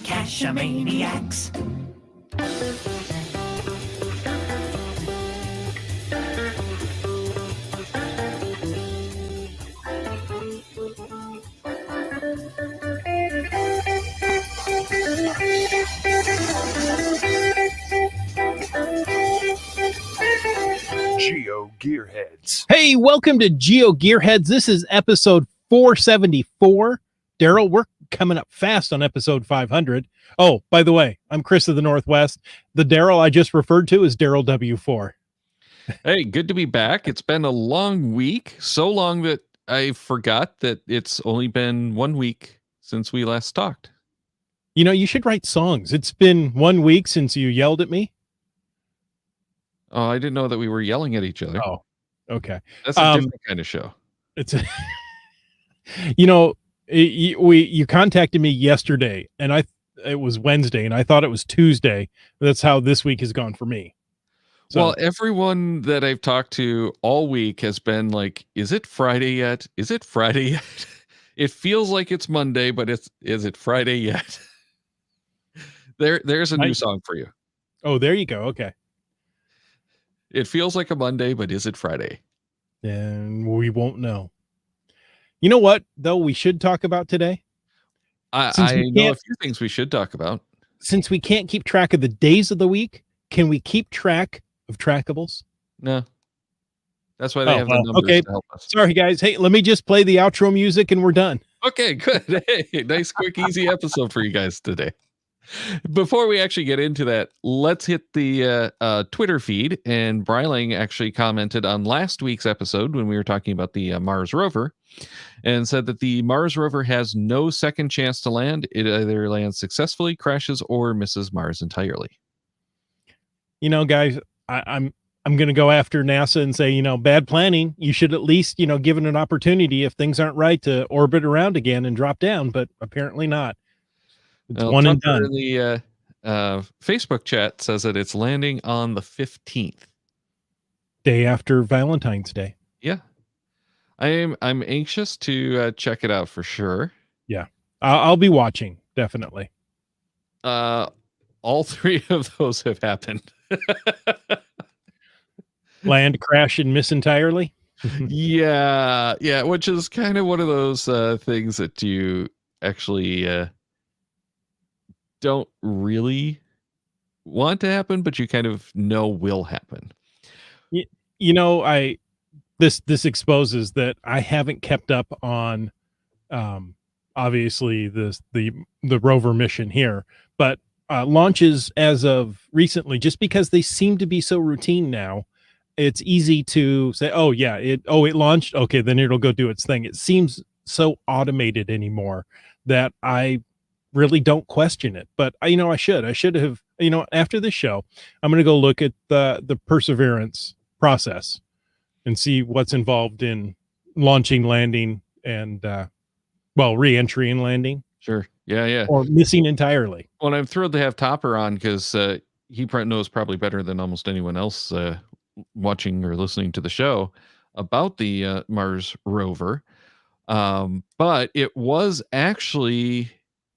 Cachamaniacs. Geo Gearheads. Hey, welcome to Geo Gearheads. This is episode 474. Daryl, we're coming up fast on episode 500. Oh, by the way, I'm Chris of the Northwest. The Daryl I just referred to is Daryl W4. Hey, good to be back. It's been a long week, so long that I forgot that it's only been 1 week since we last talked. You know, you should write songs. It's been 1 week since you yelled at me. Oh, I didn't know that we were yelling at each other. Oh, okay. That's a different kind of show. It's a, you know, you contacted me yesterday, and it was Wednesday, and I thought it was Tuesday. That's how this week has gone for me. So, Well, everyone that I've talked to all week has been like, "Is it Friday yet? Is it Friday yet?" It feels like it's Monday, but is it Friday yet? There's a new song for you. Oh, there you go. Okay. It feels like a Monday, but is it Friday? And we won't know. You know what, though, we should talk about today? I know a few things we should talk about. Since we can't keep track of the days of the week, can we keep track of Trackables? No. That's why they have the numbers to help us. Sorry, guys. Hey, let me just play the outro music and we're done. Okay, good. Hey, nice, quick, easy episode for you guys today. Before we actually get into that, let's hit the Twitter feed. And Bryling actually commented on last week's episode when we were talking about the Mars rover and said that the Mars rover has no second chance to land. It either lands successfully, crashes, or misses Mars entirely. You know, guys, I'm going to go after NASA and say, bad planning. You should at least, give it an opportunity if things aren't right to orbit around again and drop down, but apparently not. It's one and done. In the Facebook chat says that it's landing on the 15th. Day after Valentine's Day. Yeah. I'm anxious to check it out for sure. Yeah. I'll be watching, definitely. All three of those have happened. Land, crash, and miss entirely. Yeah, which is kind of one of those things that you actually don't really want to happen, but you kind of know will happen. This exposes that I haven't kept up on obviously the rover mission here, but launches as of recently, just because they seem to be so routine now. It's easy to say, it launched. Okay, then it'll go do its thing. It seems so automated anymore that I really don't question it. But I should have, after this show, I'm going to go look at the Perseverance process and see what's involved in launching, landing, and re-entry and landing. Sure. Yeah. Or missing entirely. Well, I'm thrilled to have Topper on because he knows probably better than almost anyone else watching or listening to the show about the Mars rover. But it was actually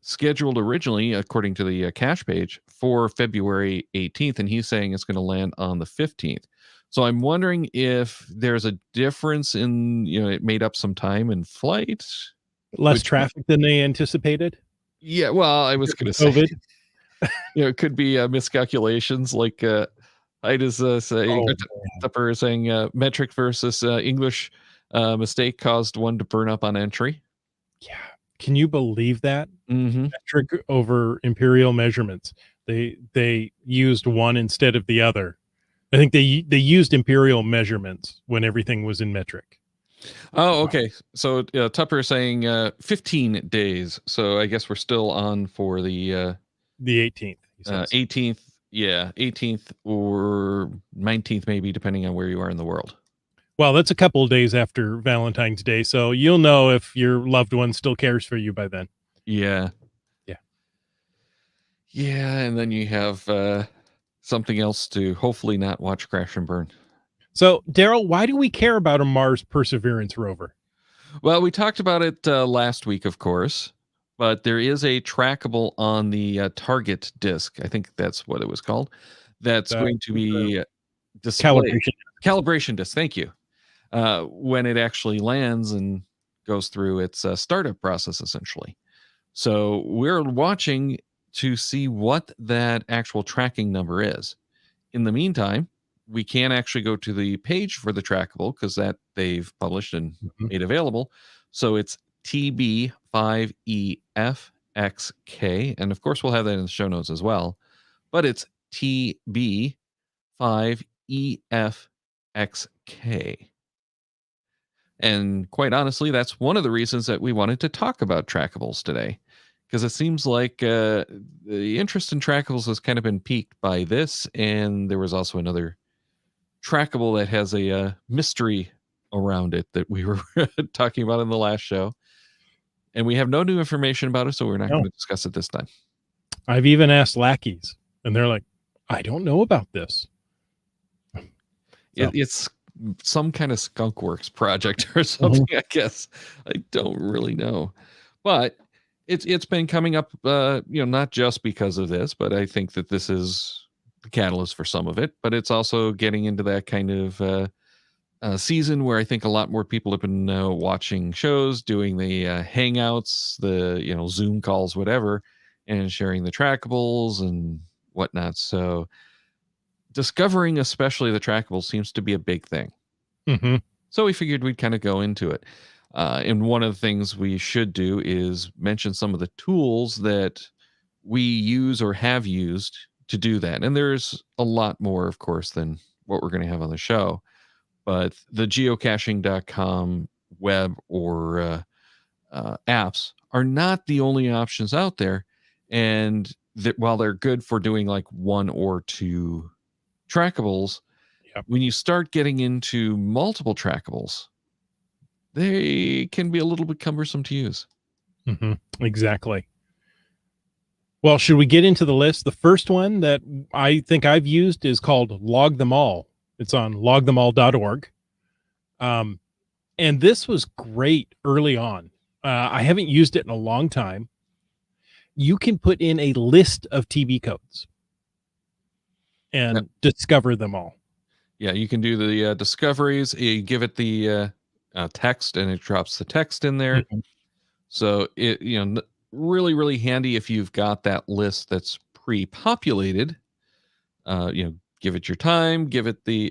scheduled originally, according to the cache page, for February 18th, and he's saying it's going to land on the 15th. So I'm wondering if there's a difference in, it made up some time in flight. Less traffic than they anticipated. Yeah, well, I was going to say, it could be miscalculations. Like I just say, Tupper is saying metric versus English mistake caused one to burn up on entry. Yeah. Can you believe that? Mm-hmm. Metric over imperial measurements. They used one instead of the other. I think they used imperial measurements when everything was in metric. Oh, okay. So Tupper is saying 15 days. So I guess we're still on for the 18th. 18th. Yeah, 18th or 19th, maybe, depending on where you are in the world. Well, that's a couple of days after Valentine's Day, so you'll know if your loved one still cares for you by then. Yeah. Yeah, and then you have something else to hopefully not watch crash and burn. So, Daryl, why do we care about a Mars Perseverance rover? Well, we talked about it last week, of course, but there is a trackable on the target disk. I think that's what it was called. That's The going to be displayed. calibration. Calibration disk. Thank you. When it actually lands and goes through its startup process, essentially. So we're watching to see what that actual tracking number is. In the meantime, we can actually go to the page for the trackable because that they've published and Mhm. made available. So it's TB5EFXK. And of course, we'll have that in the show notes as well. But it's TB5EFXK. And quite honestly, that's one of the reasons that we wanted to talk about trackables today, because it seems like the interest in trackables has kind of been piqued by this. And there was also another trackable that has a mystery around it that we were talking about in the last show. And we have no new information about it, so we're not No. going to discuss it this time. I've even asked lackeys, and they're like, I don't know about this. So. It's some kind of skunkworks project or something, I guess. I don't really know. But it's been coming up, not just because of this, but I think that this is the catalyst for some of it. But it's also getting into that kind of season where I think a lot more people have been watching shows, doing the hangouts, the Zoom calls, whatever, and sharing the trackables and whatnot. So discovering, especially the trackables, seems to be a big thing. Mm-hmm. So we figured we'd kind of go into it. And one of the things we should do is mention some of the tools that we use or have used to do that. And there's a lot more, of course, than what we're going to have on the show. But the geocaching.com web or apps are not the only options out there. And that while they're good for doing like one or two trackables, Yep. when you start getting into multiple trackables, they can be a little bit cumbersome to use. Mm-hmm. Exactly. Well, should we get into the list? The first one that I think I've used is called Log Them All. It's on logthemall.org. And this was great early on. I haven't used it in a long time. You can put in a list of TB codes and discover them all. Yeah, you can do the discoveries. You give it the text, and it drops the text in there. Mhm. So it really really handy if you've got that list that's pre-populated. Give it your time, give it the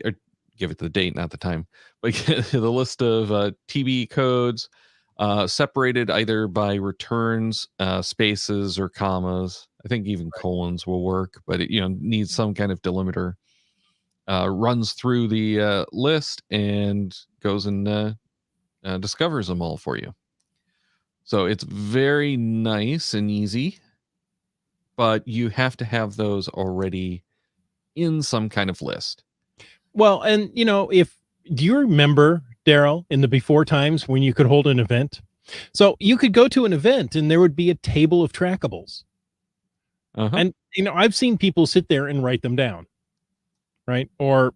date, not the time, but the list of TB codes separated either by returns, spaces, or commas. I think even colons will work, but it needs some kind of delimiter. Runs through the list and goes and discovers them all for you. So it's very nice and easy, but you have to have those already in some kind of list. Well, and if do you remember, Daryl, in the before times when you could hold an event? So you could go to an event and there would be a table of trackables. Uh-huh. And I've seen people sit there and write them down. Right. Or,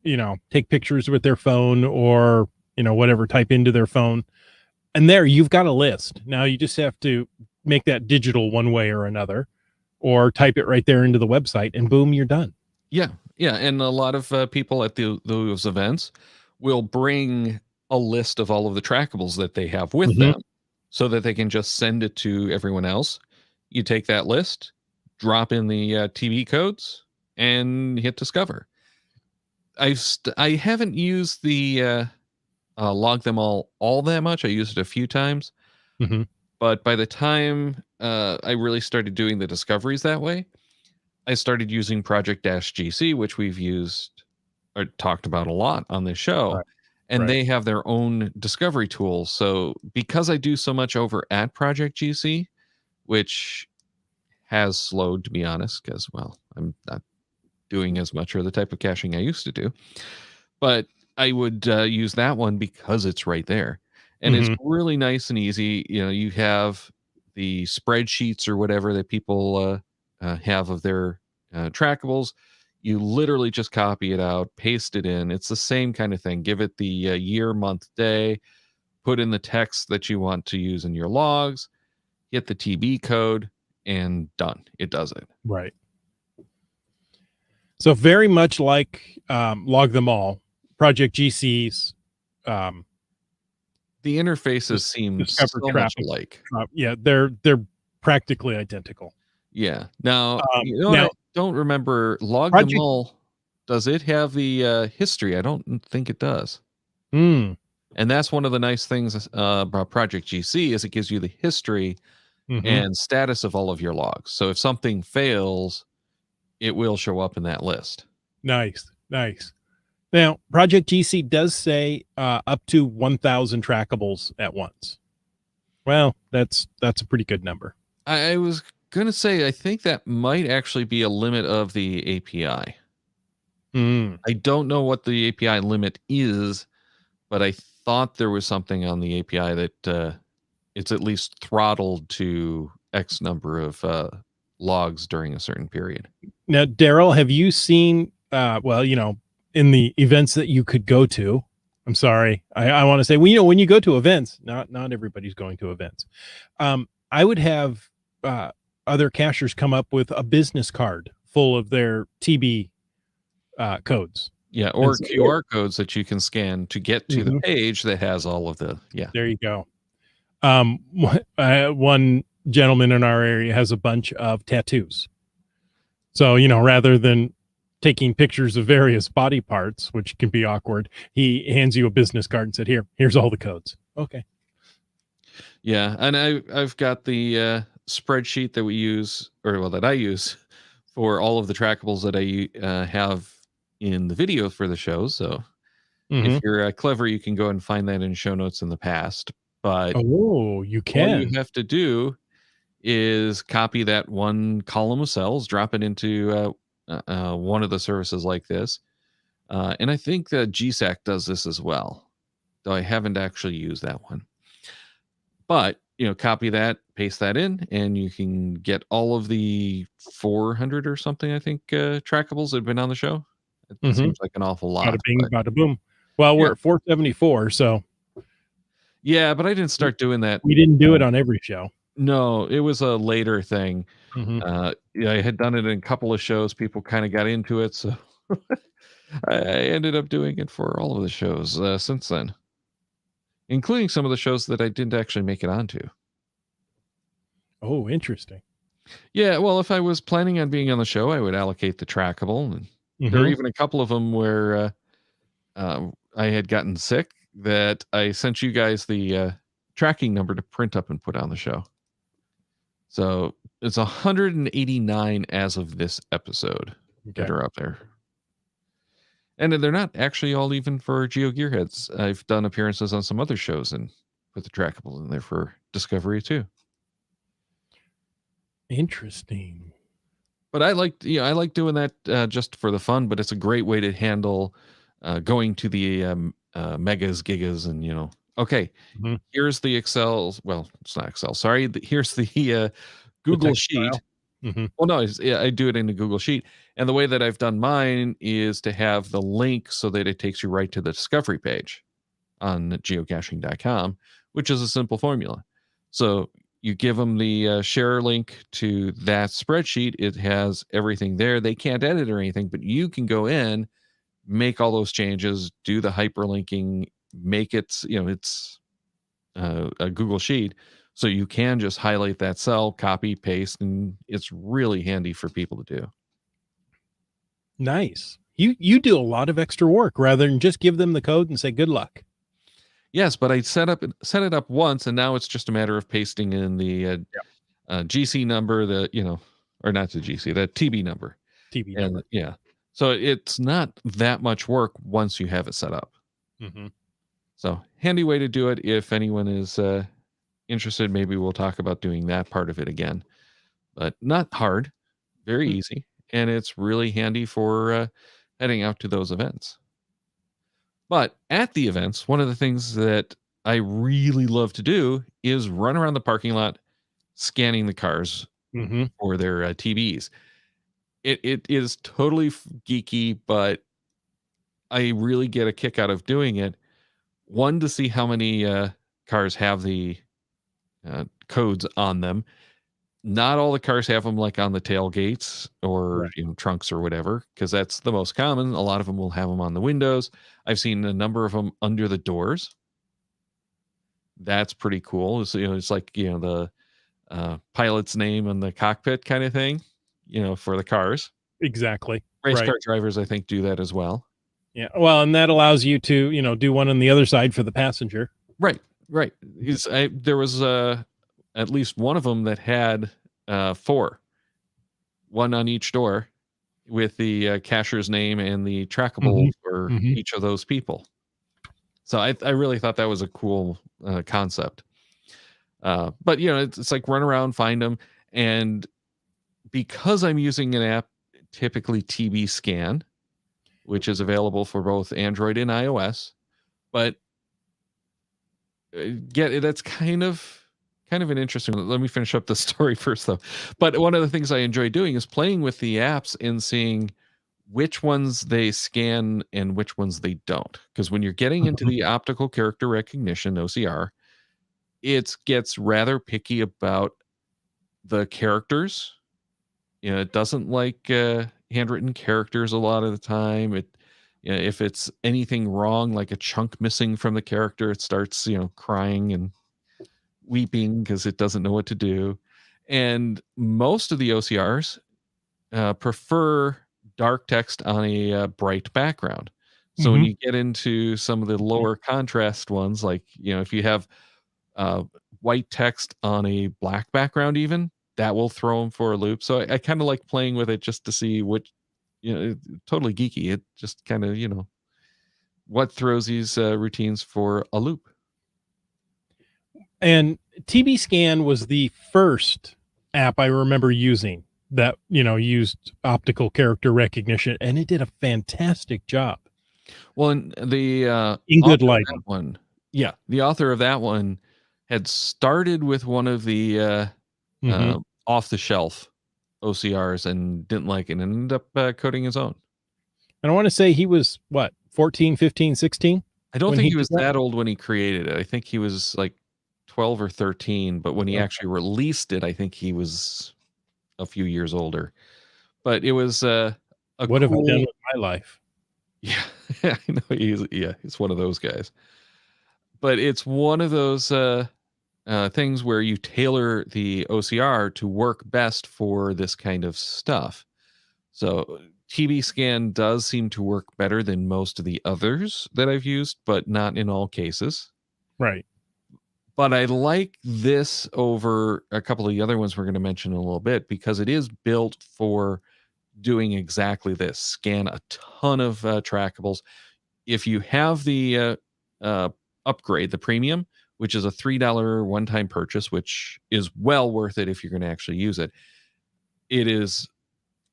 take pictures with their phone or, whatever, type into their phone. And there you've got a list. Now you just have to make that digital one way or another, or type it right there into the website and boom, you're done. Yeah. And a lot of people at those events will bring a list of all of the trackables that they have with them so that they can just send it to everyone else. You take that list, drop in the TB codes, and hit discover. I haven't used the log them all that much. I used it a few times, but by the time I really started doing the discoveries that way, I started using Project-GC, which we've used or talked about a lot on this show. Right. And Right. they have their own discovery tools. So because I do so much over at Project-GC, which has slowed, to be honest, because, well, I'm not doing as much or the type of caching I used to do. But I would use that one because it's right there. And it's really nice and easy. You have the spreadsheets or whatever that people have of their trackables. You literally just copy it out, paste it in. It's the same kind of thing. Give it the year, month, day, put in the text that you want to use in your logs, hit the TB code, and done. It does it. Right. So very much like Log Them All, Project GC's The interfaces seem Discover so much Traffic. alike. Yeah, they're practically identical. Yeah. Now, you know what I Now, don't remember? Log Them Project. All, does it have the history? I don't think it does. Mm, And that's one of the nice things about Project GC is it gives you the history hmm. and status of all of your logs. So if something fails, it will show up in that list. Nice, nice. Now, Project GC does say up to 1,000 trackables at once. Well, that's a pretty good number. I was going to say, I think that might actually be a limit of the API. Mm. I don't know what the API limit is, but I thought there was something on the API that it's at least throttled to X number of logs during a certain period. Now, Daryl, have you seen? Well, in the events that you could go to. I'm sorry, I want to say, well, when you go to events, not everybody's going to events. I would have other cachers come up with a business card full of their TB codes. Yeah, And or so, oh, QR codes that you can scan to get to the mhm, page that has all of the there you go. One gentleman in our area has a bunch of tattoos. So, rather than taking pictures of various body parts, which can be awkward, he hands you a business card and said, here's all the codes. Okay. Yeah, and I've got the spreadsheet that we use, or well, that I use for all of the trackables that I have in the video for the show. So if Hmm. you're clever, you can go and find that in show notes in the past. But Oh, you all you can. have to do is copy that one column of cells, drop it into one of the services like this, and I think that GSAC does this as well. Though I haven't actually used that one. But, copy that, paste that in, and you can get all of the 400 or something, I think, trackables that have been on the show. It Hmm. seems like an awful Bada lot, bing, but bada boom. Well, yeah. we're at 474, so Yeah, but I didn't start doing that. we didn't do uh, it on every show. no, it was a later thing. Hmm. Yeah, I had done it in a couple of shows. People kinda got into it, so I ended up doing it for all of the shows, since then, including some of the shows that I didn't actually make it onto. Oh, interesting. Yeah, well, if I was planning on being on the show, I would allocate the trackable, and there are Hmm. even a couple of them where, I had gotten sick that I sent you guys the, tracking number to print up and put on the show. So, it's 189 as of this episode that Okay. are up there. And they're not actually all even for Geo Gearheads. I've done appearances on some other shows and put the trackables in there for Discovery too. Interesting. But I like doing that just for the fun. But it's a great way to handle going to the megas, gigas, and okay, Hmm. here's the Excel. Well, it's not Excel. Sorry, here's the The Google text Sheet. file. Hmm. Well, no, yeah, I do it in the Google Sheet, and the way that I've done mine is to have the link so that it takes you right to the discovery page on geocaching.com, which is a simple formula. So you give them the share link to that spreadsheet. It has everything there. They can't edit or anything, but you can go in, make all those changes, do the hyperlinking, make it, it's a Google Sheet. So you can just highlight that cell, copy, paste, and it's really handy for people to do. Nice. You do a lot of extra work rather than just give them the code and say good luck. Yes, but I set it up once, and now it's just a matter of pasting in the GC number, or not the GC, the TB number, TB and number. yeah, so it's not that much work once you have it set up. Hmm. So handy way to do it. If anyone is interested, maybe we'll talk about doing that part of it again. But not hard, very easy, and it's really handy for heading out to those events. But at the events, one of the things that I really love to do is run around the parking lot scanning the cars Hmm. for their TVs. It is totally geeky, but I really get a kick out of doing it. One, to see how many cars have the codes on them. Not all the cars have them like on the tailgates or Right. trunks or whatever, because that's the most common. A lot of them will have them on the windows. I've seen a number of them under the doors. That's pretty cool. It's like the pilot's name on the cockpit kind of thing. For the cars. Exactly. Race Right. car drivers, I think, do that as well. Yeah. Well, and that allows you to, do one on the other side for the passenger. Right, right. There was at least one of them that had four, one on each door, with the cashier's name and the trackable Mhm. for Mhm. each of those people. So I really thought that was a cool concept. But it's like run around, find them, and because I'm using an app, typically TB Scan, which is available for both Android and iOS, but that's kind of an interesting. Let me finish up the story first, though. But one of the things I enjoy doing is playing with the apps and seeing which ones they scan and which ones they don't. Because when you're getting into Mhm. the optical character recognition (OCR), it gets rather picky about the characters. It doesn't like handwritten characters a lot of the time. If it's anything wrong, like a chunk missing from the character, it starts crying and weeping because it doesn't know what to do. And most of the OCRs prefer dark text on a bright background. So when Mhm. you get into some of the lower contrast ones, like if you have uh, white text on a black background, even that will throw them for a loop. So I kind of like playing with it just to see which, totally geeky. It just kind of what throws these routines for a loop. And TB Scan was the first app I remember using that, used optical character recognition, and it did a fantastic job Well, and the in good author of that lighting. one, yeah, the author of that one had started with one of the Mhm. off the shelf OCRs and didn't like it and ended up coding his own. And I wanna say he was, what, 14, 15, 16 I don't when think he he did was that? that old when he created it. I think he was like 12 or 13, but when he Okay. actually released it, I think he was a few years older. But it was a What have I done cool. with my life? Yeah, I know he's one of those guys. But it's one of those things where you tailor the OCR to work best for this kind of stuff. So TB Scan does seem to work better than most of the others that I've used, but not in all cases. Right. But I like this over a couple of the other ones we're going to mention in a little bit because it is built for doing exactly this: scan a ton of trackables. If you have the uh, upgrade, the premium, which is a $3 one-time purchase, which is well worth it if you're going to actually use it, it is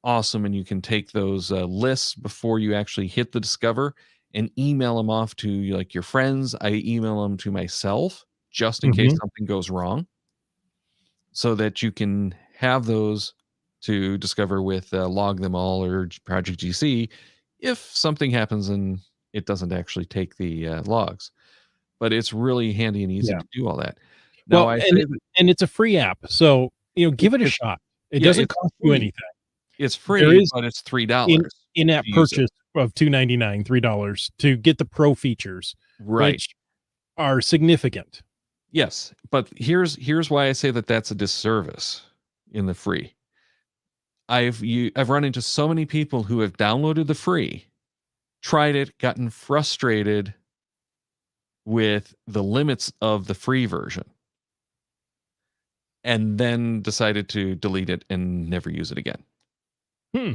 awesome, and you can take those lists before you actually hit the discover and email them off to like your friends. I email them to myself just in case Mhm. something goes wrong, so that you can have those to discover with log them all or project GC if something happens and it doesn't actually take the logs. But it's really handy and easy Yeah. to do all that. Now Well, I and say that it's a free app, so, give it a it's shot. It yeah, doesn't it's cost you free. anything. It's There free, is but it's $3 in-app to use it. purchase of $2.99, $3 to get the pro features, Right. which are significant. Yes, but here's why I say that that's a disservice in the free. I've run into so many people who have downloaded the free, tried it, gotten frustrated with the limits of the free version, and then decided to delete it and never use it again. Hmm.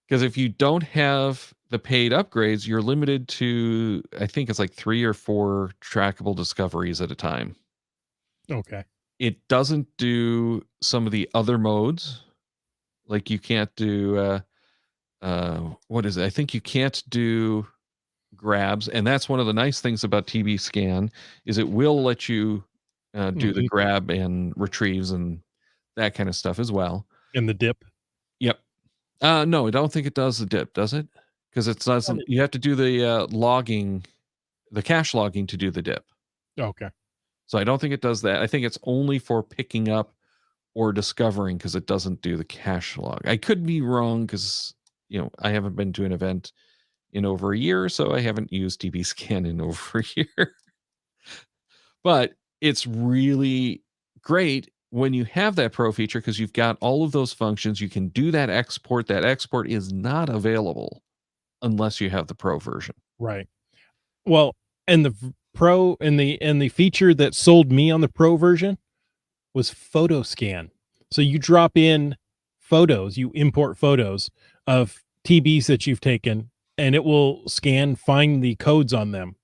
Because if you don't have the paid upgrades, you're limited to, I think it's like 3 or 4 trackable discoveries at a time. Okay. It doesn't do some of the other modes. Like you can't do what is it? I think you can't do grabs, and that's one of the nice things about TB Scan is it will let you do the Mhm. grab and retrieves and that kind of stuff as well. In the dip. Yep. No, I don't think it does the dip, does it? Because it Got doesn't. it. You have to do the logging, the cache logging to do the dip. Okay. So I don't think it does that. I think it's only for picking up or discovering because it doesn't do the cache log. I could be wrong because I haven't been to an event in over a year, so I haven't used TB scan in over a year. But it's really great when you have that pro feature because you've got all of those functions. You can do that export. That export is not available unless you have the pro version. Right. Well, and the pro and the feature that sold me on the pro version was photo scan. So you drop in photos, you import photos of TBs that you've taken, and it will scan, find the codes on them,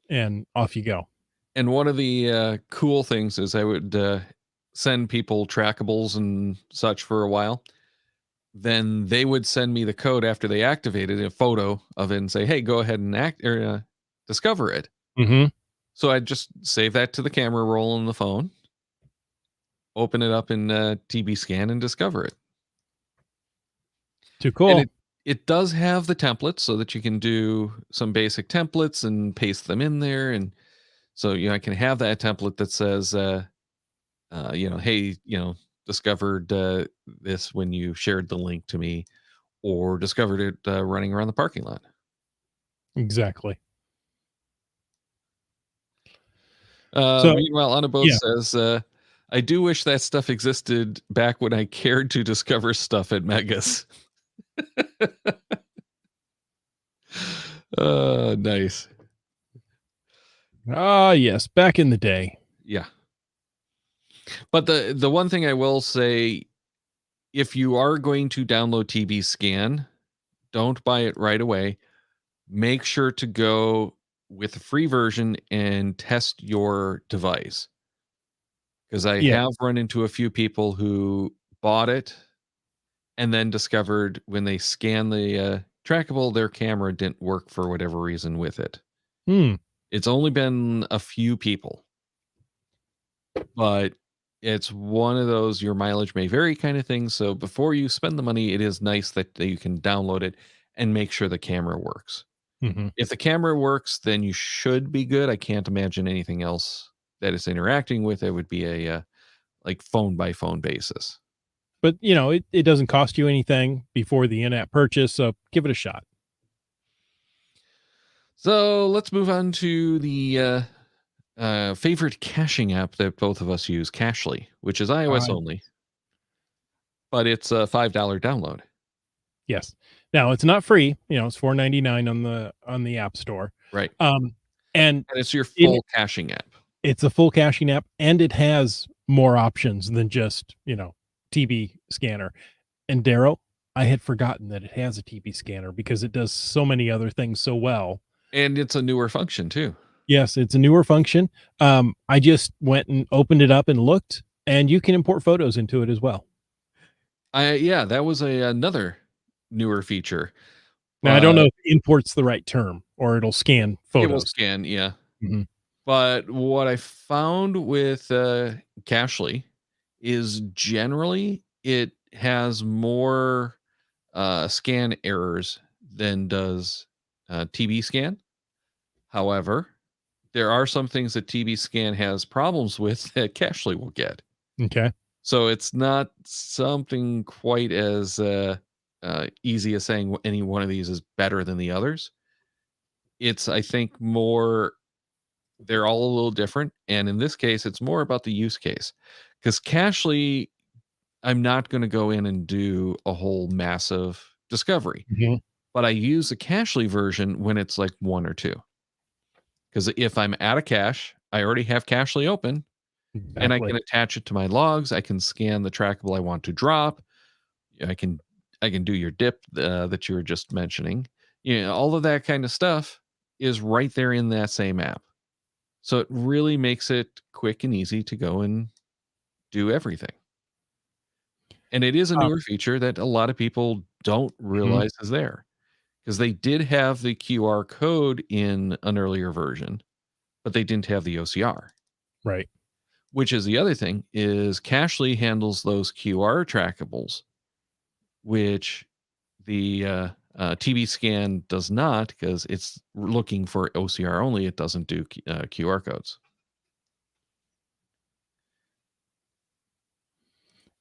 and off you go. And one of the cool things is I would send people trackables and such for a while. Then they would send me the code after they activated a photo of it and say, "Hey, go ahead and discover it." Mm-hmm. So I'd just save that to the camera roll on the phone, open it up in TB Scan, and discover it. Too And cool. it does have the templates so that you can do some basic templates and paste them in there. And so I can have that template that says, hey, discovered this when you shared the link to me, or discovered it running around the parking lot. Exactly. So Meanwhile, Unabode yeah. says, I do wish that stuff existed back when I cared to discover stuff at Megas. Nice. Ah, yes, back in the day. Yeah. But the one thing I will say, if you are going to download TB Scan, don't buy it right away. Make sure to go with the free version and test your device. Because I Yeah. have run into a few people who bought it and then discovered when they scanned the trackable, their camera didn't work for whatever reason with it. Hmm. It's only been a few people, but it's one of those your mileage may vary kind of things. So before you spend the money, it is nice that you can download it and make sure the camera works. Mm-hmm. If the camera works, then you should be good. I can't imagine anything else that it's interacting with. It would be a like phone by phone basis. But it doesn't cost you anything before the in-app purchase, so give it a shot. So let's move on to the favorite caching app that both of us use, Cachly, which is iOS Uh, only, but it's a $5 download. yes. Now it's not free. It's $4.99 on the App Store. Right. Um, and And it's your it full caching app. it's a full caching app, and it has more options than just TB scanner. And Darrow, I had forgotten that it has a TB scanner because it does so many other things so well. And it's a newer function too. Yes, it's a newer function. I just went and opened it up and looked, and you can import photos into it as well. Yeah, that was another newer feature. Now, I don't know But if import's the right term, or it'll scan it will photos. scan, yeah. Mhm. But what I found with Cachly is generally it has more scan errors than does TB scan. However, there are some things that TB scan has problems with that Cachly will get. Okay. So it's not something quite as easy as saying any one of these is better than the others. It's, I think, more they're all a little different. And in this case, it's more about the use case. Because Cachly, I'm not going to go in and do a whole massive discovery, Mhm. but I use the Cachly version when it's like one or two. Because if I'm at a cache, I already have Cachly open and I can Exactly. attach it to my logs. I can scan the trackable I want to drop. I can I can do your dip that you were just mentioning. All of that kind of stuff is right there in that same app. So it really makes it quick and easy to go and do everything. And it is a Uh, newer feature that a lot of people don't mhm. realize is there because they did have the QR code in an earlier version, but they didn't have the OCR. Right. Which is the other thing is Cachly handles those QR trackables, which the TB scan does not because it's looking for OCR only. It doesn't do QR codes.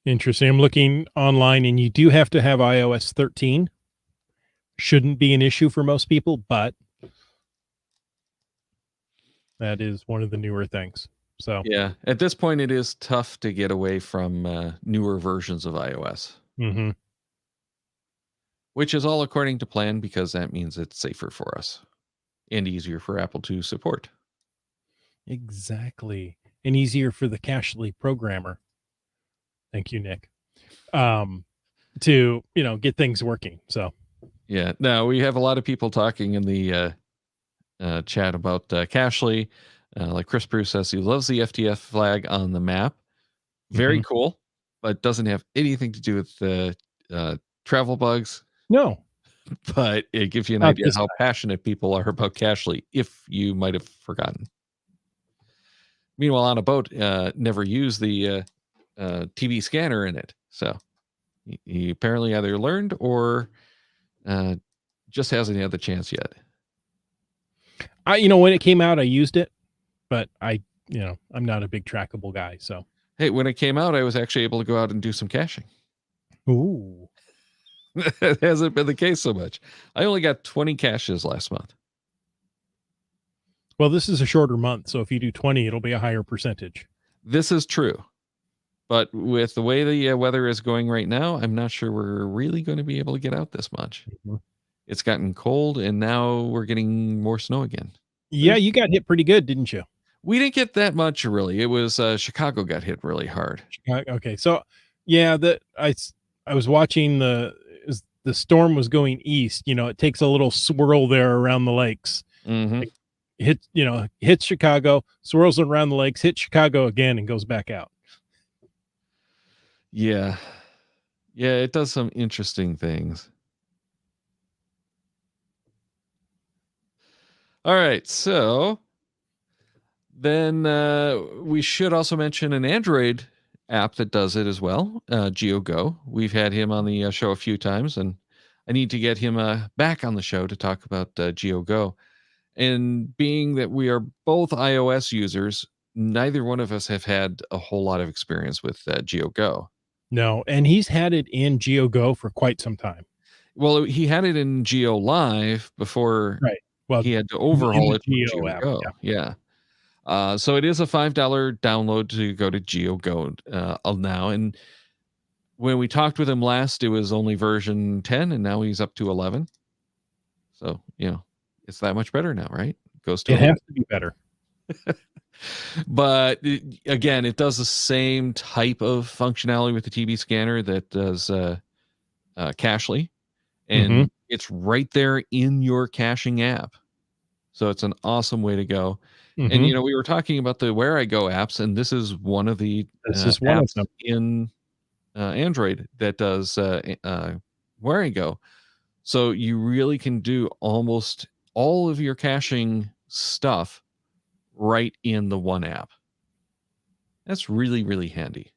Interesting. I'm looking online, and you do have to have iOS 13. Shouldn't be an issue for most people, but that is one of the newer things. So, Yeah, at this point, it is tough to get away from newer versions of iOS, mhm. which is all according to plan because that means it's safer for us and easier for Apple to support. Exactly. And easier for the Cashly programmer. Thank you, Nick. Um, to, get things working. So, Yeah. Now we have a lot of people talking in the chat about Cashly. Like Chris Bruce says, he loves the FTF flag on the map. Very mhm. cool, but doesn't have anything to do with the travel bugs. No, But it gives you an not idea this how time. passionate people are about Cashly, if you might have forgotten. Meanwhile, on a boat, never use the TV scanner in it. So he apparently either learned or uh, just hasn't had the chance yet. When it came out, I used it, but I'm not a big trackable guy. So, Hey, when it came out, I was actually able to go out and do some caching. ooh. It hasn't been the case so much. I only got 20 caches last month. Well, this is a shorter month, so if you do 20, it'll be a higher percentage. This is true. But with the way the weather is going right now, I'm not sure we're really going to be able to get out this much. Mhm. It's gotten cold, and now we're getting more snow again. Yeah, you got hit pretty good, didn't you? We didn't get that much, really. It was Chicago got hit really hard. Okay, so yeah, I was watching as the storm was going east. It takes a little swirl there around the lakes. Hmm. Like, hits Chicago, swirls around the lakes, hits Chicago again, and goes back out. Yeah. Yeah, it does some interesting things. All right, so then we should also mention an Android app that does it as well, GeoGo. We've had him on the show a few times, and I need to get him back on the show to talk about GeoGo. And being that we are both iOS users, neither one of us have had a whole lot of experience with GeoGo. No, and he's had it in GeoGo for quite some time. Well, he had it in Geo Live before Right. Well, he had to in overhaul the it for Geo app. GeoGo. Yeah. So it is a $5 download to go to GeoGo now. And when we talked with him last, it was only version 10, and now he's up to 11. So, it's that much better now, right? Goes to It 11. has to be better. But again, it does the same type of functionality with the TV scanner that does Cashly, Mhm. and it's right there in your caching app. So it's an awesome way to go. And Mhm. we were talking about the Where I Go apps, and this is one of the This is one of apps them. in Android that does Where I Go. So you really can do almost all of your caching stuff right in the one app. That's really, really handy.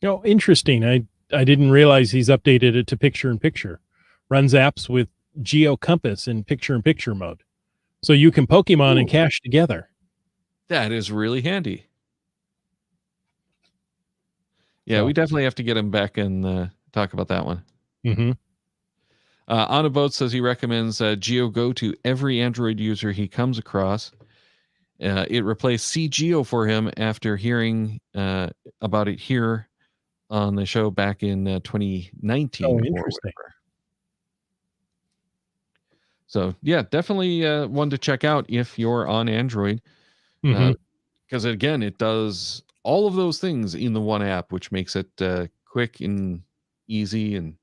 Interesting. I didn't realize he's updated it to picture in picture. Runs apps with Geo Compass in picture in picture mode. So you can Pokemon and Ooh, cache together. that is really handy. Yeah, we So, definitely have to get him back and talk about that one. mhm. On a Boat says he recommends GeoGo to every Android user he comes across. It replaced CGeo for him after hearing about it here on the show back in 2019 Oh, or interesting. whatever. So yeah, definitely one to check out if you're on Android, Mhm. because again, it does all of those things in the one app, which makes it quick and easy. And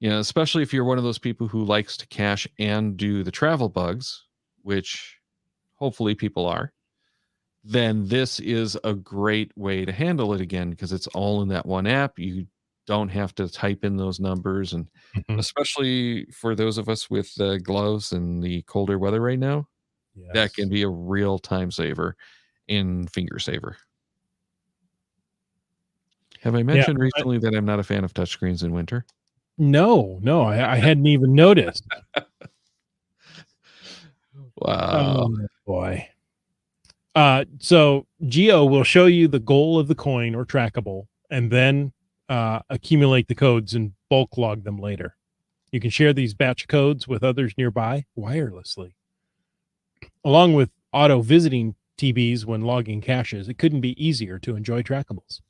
especially if you're one of those people who likes to cache and do the travel bugs, which hopefully people are, then this is a great way to handle it again because it's all in that one app. You don't have to type in those numbers. And Mhm. especially for those of us with gloves and the colder weather right now, that can Yes. be a real time saver and finger saver. Have I Yeah. mentioned recently that I'm not a fan of touchscreens in winter? No, I hadn't even noticed. Wow. Oh, boy. So Geo will show you the goal of the coin or trackable, and then accumulate the codes and bulk log them later. You can share these batch codes with others nearby wirelessly. Along with auto visiting TBs when logging caches, it couldn't be easier to enjoy Trackables.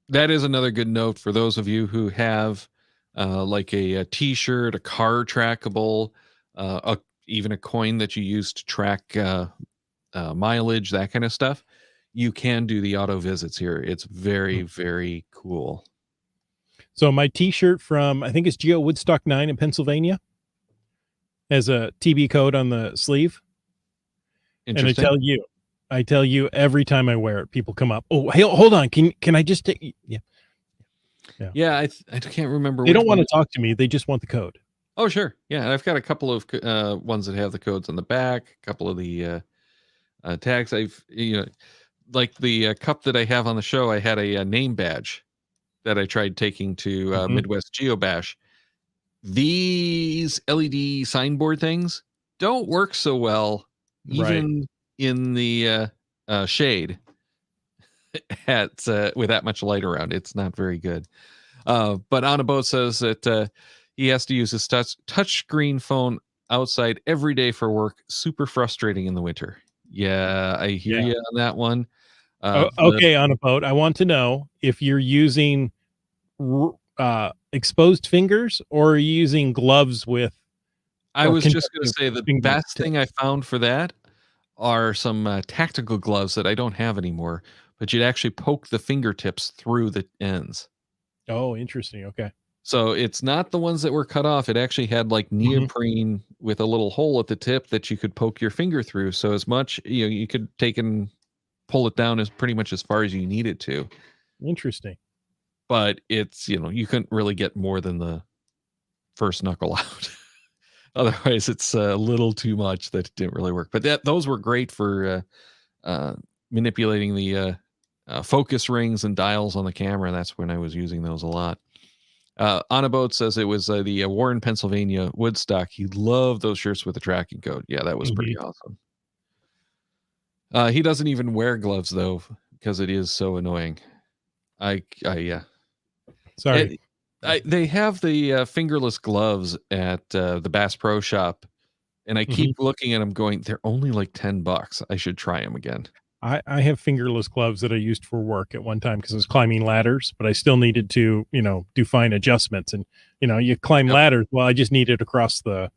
That is another good note for those of you who have like a T-shirt, a car trackable, even a coin that you use to track mileage, that kind of stuff. You can do the auto visits here. It's very, very cool. So my T-shirt from, I think it's Geo Woodstock 9 in Pennsylvania, has a TB code on the sleeve. And I tell you every time I wear it, people come up. Oh, hey, hold on. Can I just take? Yeah. I can't remember. They don't want to talk to me. They just want the code. Oh, sure. Yeah. I've got a couple of ones that have the codes on the back, a couple of the tags. Like the cup that I have on the show, I had a name badge that I tried taking to Midwest Geobash. These LED signboard things don't work so well, even in the shade with that much light around. It's not very good. But On a Boat says that he has to use his touchscreen phone outside every day for work. Super frustrating in the winter. Yeah, I hear you on that one. Okay, On a Boat, I want to know if you're using exposed fingers or are you using gloves with. I was just going to say the best thing I found for that are some tactical gloves that I don't have anymore, but you'd actually poke the fingertips through the ends. Oh, interesting. Okay. So it's not the ones that were cut off. It actually had like neoprene with a little hole at the tip that you could poke your finger through. So as much, you could take and pull it down as pretty much as far as you need it to. Interesting. But it's, you couldn't really get more than the first knuckle out. Otherwise, it's a little too much that it didn't really work. But those were great for manipulating the focus rings and dials on the camera. That's when I was using those a lot. On a Boat says it was the Warren, Pennsylvania Woodstock. He loved those shirts with the tracking code. Yeah, that was pretty awesome. He doesn't even wear gloves though, because it is so annoying. Yeah. Sorry. They have the fingerless gloves at the Bass Pro Shop, and I keep looking at them going, they're only like $10. I should try them again. I have fingerless gloves that I used for work at one time because I was climbing ladders, but I still needed to, do fine adjustments. And, you climb ladders. Well, I just need it across the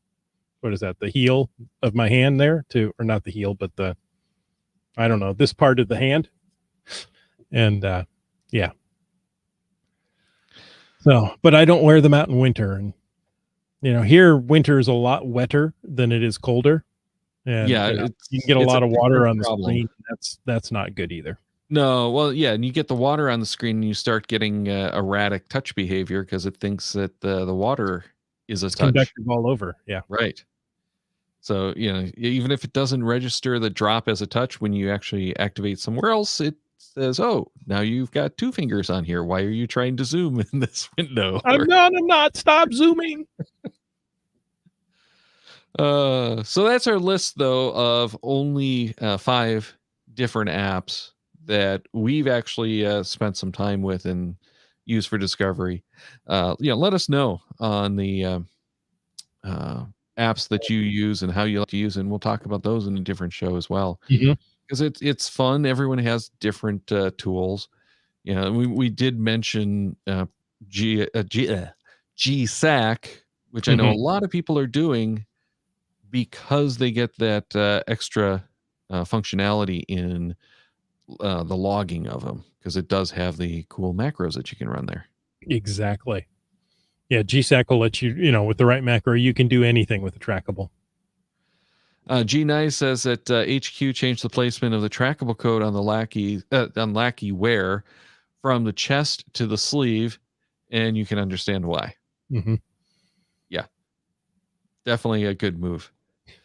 heel of my hand there or not the heel, but this part of the hand. And, yeah. So, but I don't wear them out in winter. And, here winter is a lot wetter than it is colder. And yeah, you can get a lot of water on the screen. That's not good either. No, well, yeah, and you get the water on the screen and you start getting erratic touch behavior because it thinks that the water is a touch. Conductive all over. Yeah. Right. So, even if it doesn't register the drop as a touch, when you actually activate somewhere else, it says, oh, now you've got two fingers on here. Why are you trying to zoom in this window? I'm not. Stop zooming. So that's our list, though, of only 5 different apps that we've actually spent some time with and used for discovery. Let us know on the apps that you use and how you like to use, and we'll talk about those in a different show as well. Because it's fun. Everyone has different tools. We did mention GSAC, which I know a lot of people are doing because they get that extra functionality in the logging of them, because it does have the cool macros that you can run there. Exactly. Yeah, GSAC will let you, with the right macro, you can do anything with a trackable. G9 says that HQ changed the placement of the trackable code on the Lackey wear from the chest to the sleeve, and you can understand why. Yeah, definitely a good move.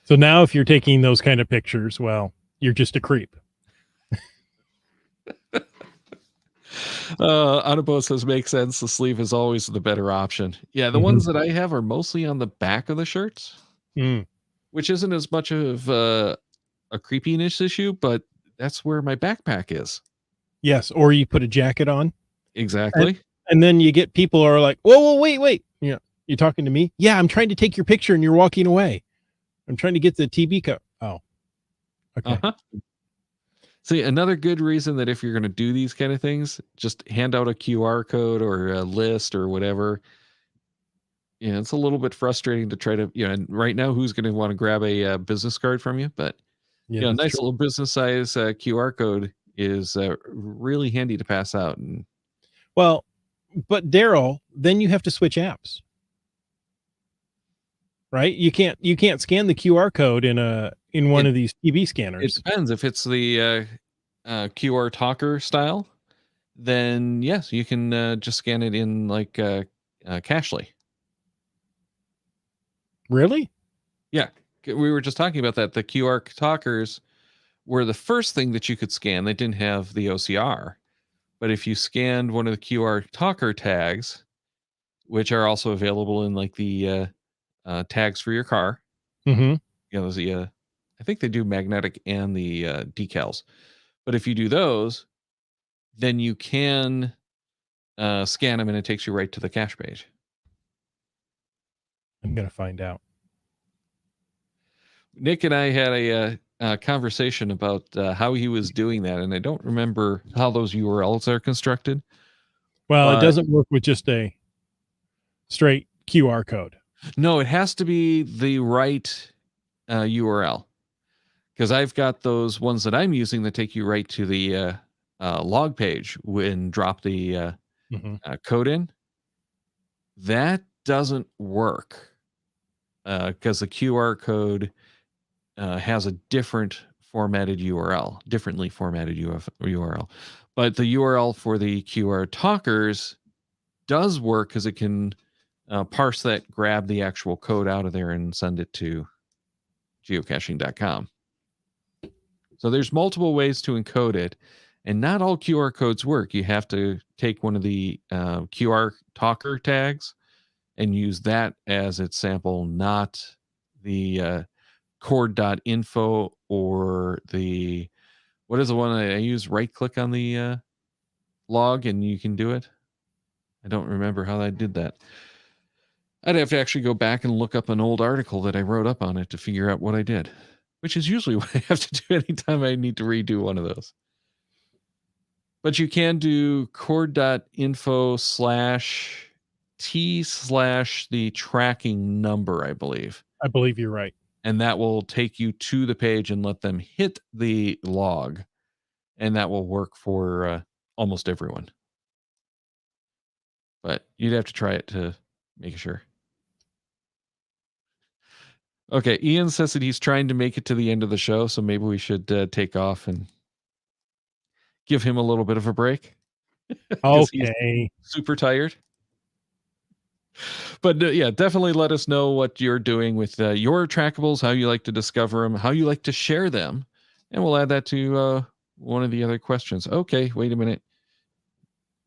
So now if you're taking those kind of pictures, well, you're just a creep. Anabo says makes sense. The sleeve is always the better option. Yeah, the ones that I have are mostly on the back of the shirts, which isn't as much of a creepiness issue, but that's where my backpack is. Yes, or you put a jacket on. Exactly. And then you get people who are like, whoa, wait. You know, you're talking to me? Yeah, I'm trying to take your picture and you're walking away. I'm trying to get the TB code. Oh, okay. Uh-huh. See, another good reason that if you're going to do these kind of things, just hand out a QR code or a list or whatever. Yeah, it's a little bit frustrating to try to, and right now, who's going to want to grab a business card from you? But, Yeah, that's nice true. little business size QR code is really handy to pass out. And Well, but Daryl, then you have to switch apps, right? You can't scan the QR code in one it, of these TV it scanners. depends. If it's the QR talker style, then yes, you can just scan it in like Cashly. Really? Yeah, we were just talking about that. The QR talkers were the first thing that you could scan. They didn't have the OCR. But if you scanned one of the QR talker tags, which are also available in like the tags for your car, Mm-hmm. there's the I think they do magnetic and the decals. But if you do those, then you can scan them and it takes you right to the cache page. I'm gonna find out. Nick and I had a conversation about how he was doing that, and I don't remember how those URLs are constructed. Well, it But doesn't work with just a straight QR code. no, it has to be the right URL, because I've got those ones that I'm using that take you right to the log page when drop the Mm-hmm. code in. That doesn't work because the QR code has a different formatted URL, differently formatted URL. But the URL for the QR talkers does work because it can parse that, grab the actual code out of there, and send it to geocaching.com. So there's multiple ways to encode it, and not all QR codes work. You have to take one of the QR talker tags and use that as its sample, not the cord.info or the, what is the one I use? Right click on the log and you can do it. I don't remember how I did that. I'd have to actually go back and look up an old article that I wrote up on it to figure out what I did, which is usually what I have to do anytime I need to redo one of those. But you can do cord.info /t/ the tracking number, I believe. I believe you're right. And that will take you to the page and let them hit the log. And that will work for almost everyone. But you'd have to try it to make sure. Okay, Ian says that he's trying to make it to the end of the show, so maybe we should take off and give him a little bit of a break. Because he's Okay. super tired. But yeah, definitely let us know what you're doing with your trackables, how you like to discover them, how you like to share them. And we'll add that to one of the other questions. Okay, wait a minute.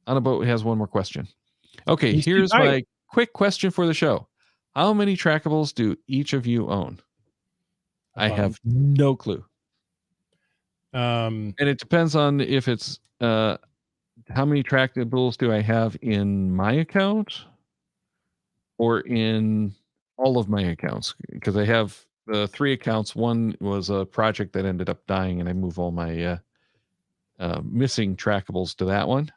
On a Boat has one more question. Okay, He's too here's tired. my quick question for the show. How many trackables do each of you own? I have no clue. And it depends on if it's how many trackables do I have in my account or in all of my accounts, because I have the 3 accounts. One was a project that ended up dying, and I move all my missing trackables to that one.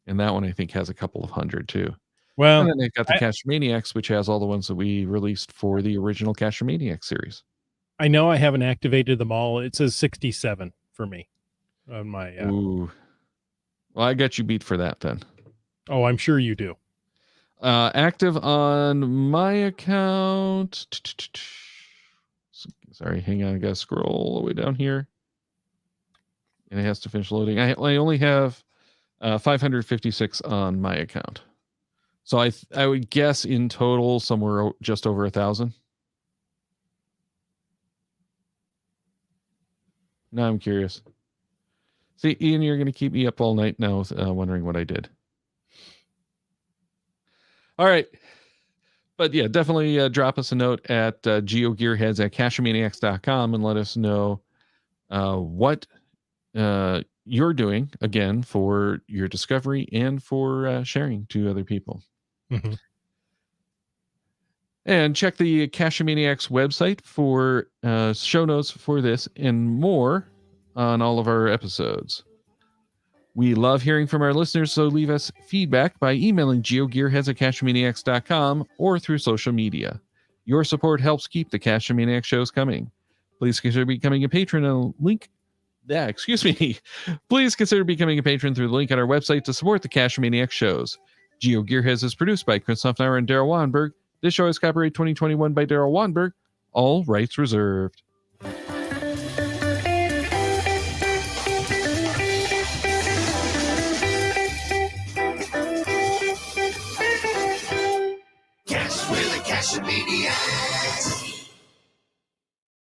And that one I think has a couple of hundred too. And Well, then I got the Cache Maniacs, which has all the ones that we released for the original Cache Maniacs series. I know I haven't activated them all. It says 67 for me on my. Ooh. Well, I got you beat for that then. Oh, I'm sure you do. Active on my account. Sorry, hang on. I got to scroll all the way down here. And it has to finish loading. I only have 556 on my account. So I would guess in total somewhere just over 1,000. Now I'm curious. See, Ian, you're going to keep me up all night now wondering what I did. All right. But yeah, definitely drop us a note at geogearheads@cachemaniacs.com and let us know what you're doing, again, for your discovery and for sharing to other people. Mm-hmm. And check the Cache Maniacs website for show notes for this and more on all of our episodes. We love hearing from our listeners, so leave us feedback by emailing geogearheads@cachemaniacs.com or through social media. Your support helps keep the Cache Maniacs shows coming. Please consider becoming a patron and link. Please consider becoming a patron through the link on our website to support the Cache Maniacs shows. Geo Gearheads is produced by Chris Hoffnauer and Daryl Wanberg. This show is copyright 2021 by Daryl Wanberg. All rights reserved. Cache with a Cache Maniac.